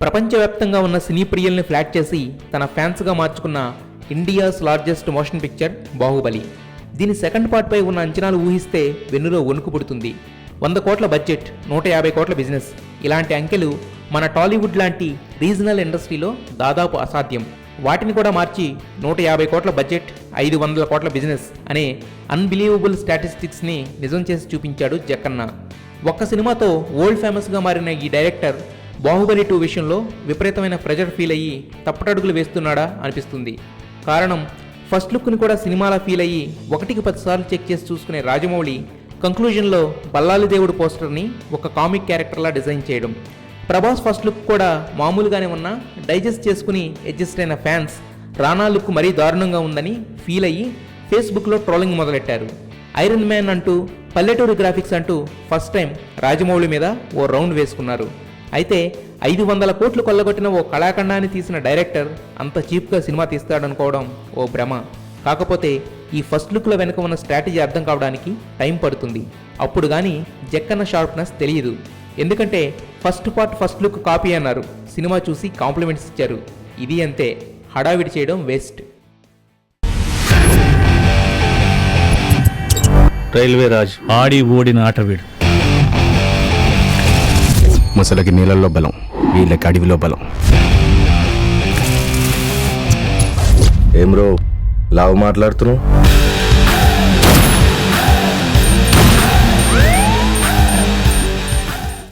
ప్రపంచవ్యాప్తంగా ఉన్న సినీ ప్రియుల్ని ఫ్లాట్ చేసి తన ఫ్యాన్స్గా మార్చుకున్న India's largest motion picture Baahubali. దీని సెకండ్ పార్ట్పై ఉన్న అంచనాలు ఊహిస్తే వెన్నులో వణుకు పుడుతుంది. 100 కోట్ల బడ్జెట్, 150 కోట్ల బిజినెస్, ఇలాంటి అంకెలు మన టాలీవుడ్ లాంటి రీజనల్ ఇండస్ట్రీలో దాదాపు అసాధ్యం. వాటిని కూడా మార్చి 150 కోట్ల బడ్జెట్, 500 కోట్ల బిజినెస్ అనే అన్బిలీవబుల్ స్టాటిస్టిక్స్ని నిజం చేసి చూపించాడు జక్కన్న. ఒక్క సినిమాతో వరల్డ్ ఫేమస్గా మారిన ఈ డైరెక్టర్ బాహుబలి 2 విషయంలో విపరీతమైన ప్రెజర్ ఫీల్ అయ్యి తప్పటడుగులు వేస్తున్నాడా అనిపిస్తుంది. కారణం, ఫస్ట్ లుక్ని కూడా సినిమాలా ఫీల్ అయ్యి 1కి 10 సార్లు చెక్ చేసి చూసుకునే రాజమౌళి కంక్లూజన్లో బల్లాలి దేవుడు పోస్టర్ని ఒక కామిక్ క్యారెక్టర్లా డిజైన్ చేయడం. ప్రభాస్ ఫస్ట్ లుక్ కూడా మామూలుగానే ఉన్నా డైజెస్ట్ చేసుకుని అడ్జస్ట్ అయిన ఫ్యాన్స్ రానా లుక్ మరీ దారుణంగా ఉందని ఫీల్ అయ్యి ఫేస్బుక్లో ట్రోలింగ్ మొదలెట్టారు. ఐరన్ మ్యాన్ అంటూ, పల్లెటూరు గ్రాఫిక్స్ అంటూ ఫస్ట్ టైం రాజమౌళి మీద ఓ రౌండ్ వేసుకున్నారు. అయితే 500 కోట్లు కొల్లగొట్టిన ఓ కళాఖండాన్ని తీసిన డైరెక్టర్ అంత చీప్గా సినిమా తీస్తాడనుకోవడం ఓ భ్రమ. కాకపోతే ఈ ఫస్ట్ లుక్ల వెనుక ఉన్న స్ట్రాటజీ అర్థం కావడానికి టైం పడుతుంది. అప్పుడు కానీ జక్కన్న షార్ప్నెస్ తెలియదు. ఎందుకంటే first part first look copy అన్నారు, సినిమా చూసి కాంప్లిమెంట్స్ ఇచ్చారు. ఇది అంతే, హడావిడి చేయడం వేస్ట్. రైల్వే రాజ్ ఆడి ఓడిన ఆటవీడు. ముసలకి నీళ్ళల్లో బలం, వీళ్ళకి అడవిలో బలం. ఏం రో లావు మాట్లాడుతున్నావు?